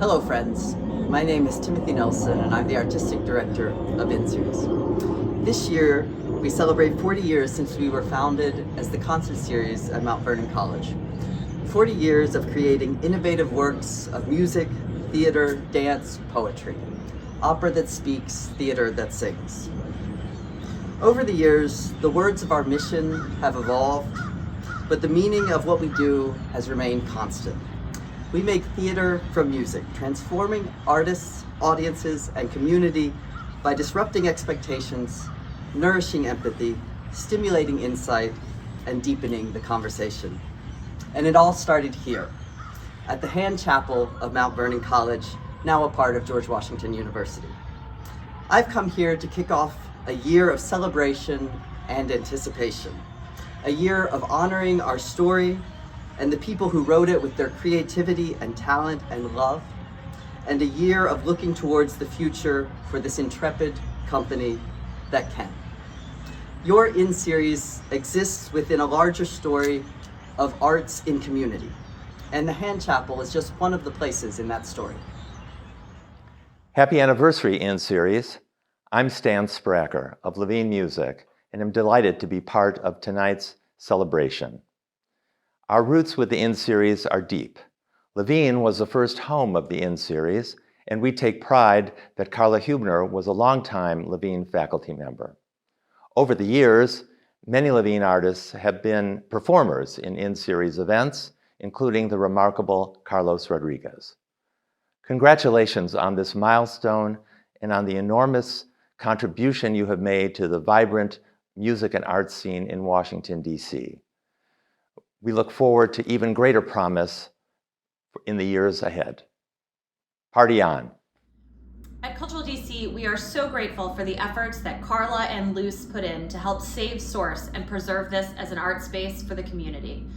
Hello friends, my name is Timothy Nelson and I'm the Artistic Director of In-Series. This year we celebrate 40 years since we were founded as the concert series at Mount Vernon College. 40 years of creating innovative works of music, theater, dance, poetry. Opera that speaks, theater that sings. Over the years, the words of our mission have evolved, but the meaning of what we do has remained constant. We make theater from music, transforming artists, audiences, and community by disrupting expectations, nourishing empathy, stimulating insight, and deepening the conversation. And it all started here, at the Hand Chapel of Mount Vernon College, now a part of George Washington University. I've come here to kick off a year of celebration and anticipation, a year of honoring our story and the people who wrote it with their creativity and talent and love, and a year of looking towards the future for this intrepid company that can. Your In-Series exists within a larger story of arts in community, and the Hand Chapel is just one of the places in that story. Happy anniversary, In-Series. I'm Stan Spracker of Levine Music, and I'm delighted to be part of tonight's celebration. Our roots with the In-Series are deep. Levine was the first home of the In-Series, and we take pride that Carla Hubner was a longtime Levine faculty member. Over the years, many Levine artists have been performers in In-Series events, including the remarkable Carlos Rodriguez. Congratulations on this milestone and on the enormous contribution you have made to the vibrant music and art scene in Washington, D.C. We look forward to even greater promise in the years ahead. Party on. At CulturalDC, we are so grateful for the efforts that Carla and Luce put in to help save Source and preserve this as an art space for the community.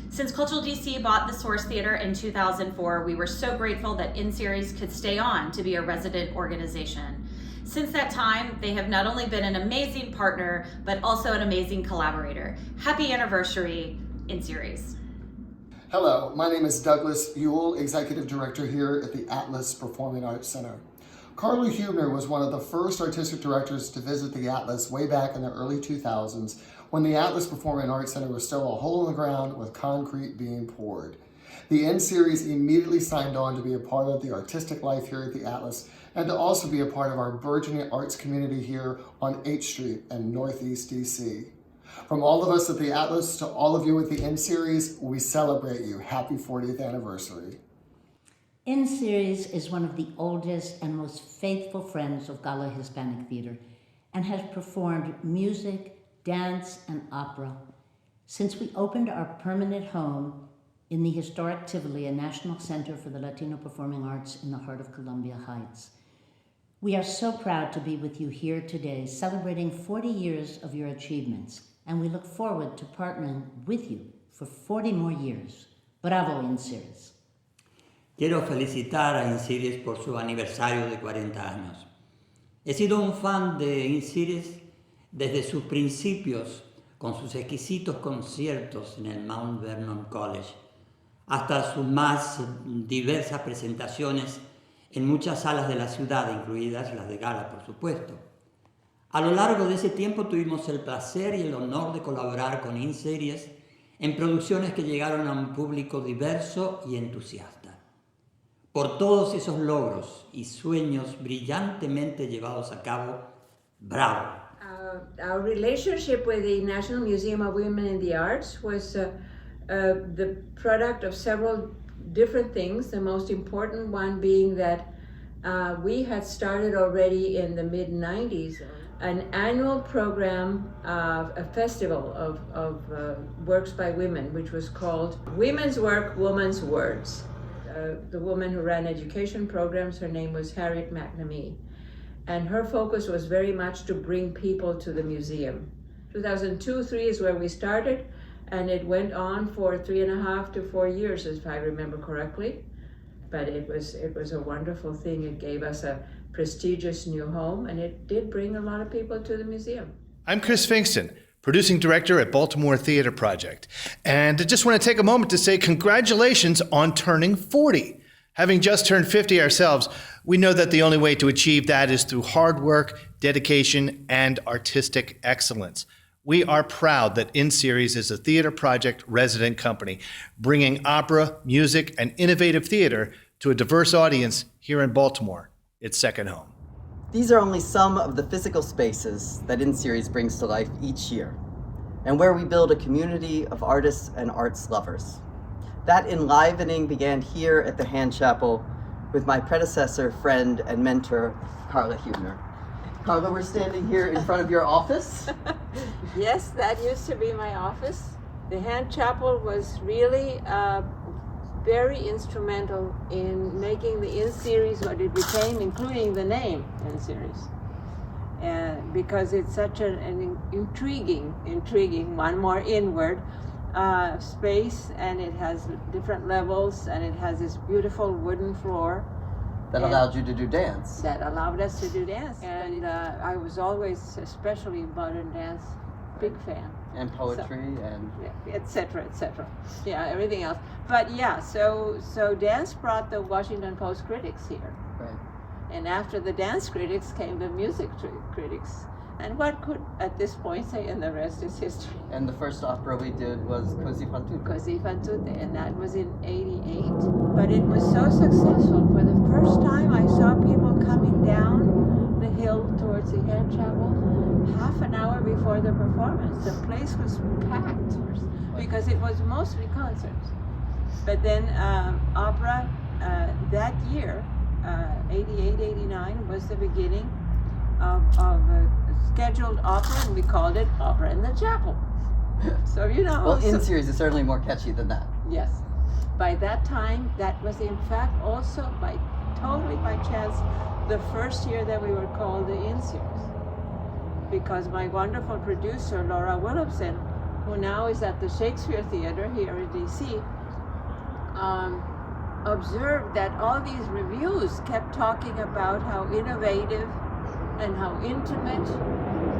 Since CulturalDC bought the Source Theater in 2004, we were so grateful that In-Series could stay on to be a resident organization. Since that time, they have not only been an amazing partner, but also an amazing collaborator. Happy anniversary, In-Series. Hello, my name is Douglas Yeuell, Executive Director here at the Atlas Performing Arts Center. Carla Hubner was one of the first artistic directors to visit the Atlas way back in the early 2000s when the Atlas Performing Arts Center was still a hole in the ground with concrete being poured. The In-Series immediately signed on to be a part of the artistic life here at the Atlas and to also be a part of our burgeoning arts community here on H Street in Northeast DC. From all of us at the Atlas to all of you at the In-Series, we celebrate you. Happy 40th anniversary. In-Series is one of the oldest and most faithful friends of GALA Hispanic Theatre and has performed music, dance, and opera since we opened our permanent home in the historic Tivoli, a national center for the Latino performing arts in the heart of Columbia Heights. We are so proud to be with you here today, celebrating 40 years of your achievements, and we look forward to partnering with you for 40 more years. Bravo, In-Series. Quiero felicitar a In-Series por su aniversario de 40 años. He sido un fan de In-Series desde sus principios, con sus exquisitos conciertos en el Mount Vernon College, hasta sus más diversas presentaciones en muchas salas de la ciudad, incluidas las de GALA, por supuesto. A lo largo de ese tiempo tuvimos el placer y el honor de colaborar con In-Series en producciones que llegaron a un público diverso y entusiasta. Por todos esos logros y sueños brillantemente llevados a cabo, bravo. Our relationship with the National Museum of Women in the Arts was the product of several different things, the most important one being that we had started already in the mid-90s an annual program of a festival of works by women, which was called Women's Work, Woman's Words. The woman who ran education programs, her name was Harriet McNamee. And her focus was very much to bring people to the museum. 2002-03 is where we started, and it went on for 3.5 to 4 years, if I remember correctly. But it was a wonderful thing. It gave us a prestigious new home, and it did bring a lot of people to the museum. I'm Chris Pfingsten, producing director at Baltimore Theatre Project. And I just want to take a moment to say congratulations on turning 40. Having just turned 50 ourselves, we know that the only way to achieve that is through hard work, dedication, and artistic excellence. We are proud that InSeries is a theater project resident company, bringing opera, music, and innovative theater to a diverse audience here in Baltimore, its second home. These are only some of the physical spaces that InSeries brings to life each year, and where we build a community of artists and arts lovers. That enlivening began here at the Hand Chapel with my predecessor, friend, and mentor, Carla Hubner. Carla, we're standing here in front of your office. Yes, that used to be my office. The Hand Chapel was really very instrumental in making the InSeries what it became, including the name InSeries. Because it's such an intriguing, one more inward, space, and it has different levels, and it has this beautiful wooden floor. That allowed you to do dance. That allowed us to do dance. And I was always, especially modern dance, big fan. And poetry and... et cetera, et cetera. Yeah, everything else. But yeah, so dance brought the Washington Post critics here. Right. And after the dance critics came the music critics. And what could, at this point, say, and the rest is history. And the first opera we did was Così fan tutte. Così fan tutte, and that was in '88. But it was so successful. For the first time, I saw people coming down the hill towards the Hand Chapel half an hour before the performance. The place was packed because it was mostly concerts. But then opera that year, 88, 89, was the beginning of a scheduled opera, and we called it Opera in the Chapel. So, you know. Well, InSeries is certainly more catchy than that. Yes. By that time, that was in fact also totally by chance, the first year that we were called the InSeries. Because my wonderful producer, Laura Williamson, who now is at the Shakespeare Theatre here in DC, observed that all these reviews kept talking about how innovative and how intimate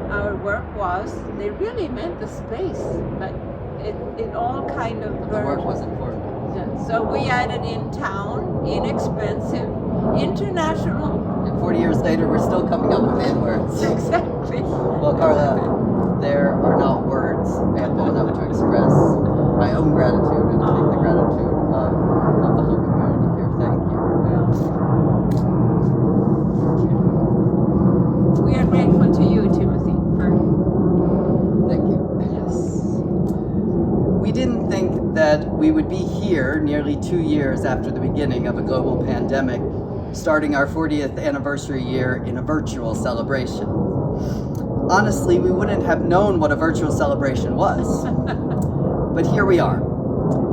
our work was. They really meant the space, but it all kind of The work was important. Yeah. So we added in town, inexpensive, international. And 40 years later, we're still coming up with in-words. Exactly. Well, Carla, there are not words ample enough to express my own gratitude and I think the gratitude of the whole community here. Thank you. We are grateful to you, Timothy. Thank you. Yes. We didn't think that we would be here nearly 2 years after the beginning of a global pandemic, starting our 40th anniversary year in a virtual celebration. Honestly, we wouldn't have known what a virtual celebration was. But here we are.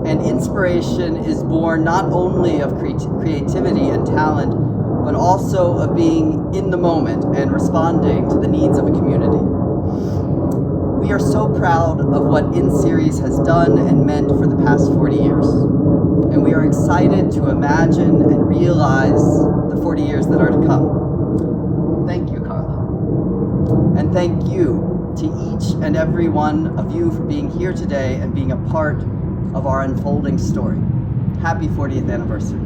And inspiration is born not only of creativity and talent, but also of being in the moment and responding to the needs of a community. We are so proud of what InSeries has done and meant for the past 40 years. And we are excited to imagine and realize the 40 years that are to come. Thank you, Carla. And thank you to each and every one of you for being here today and being a part of our unfolding story. Happy 40th anniversary.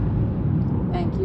Thank you.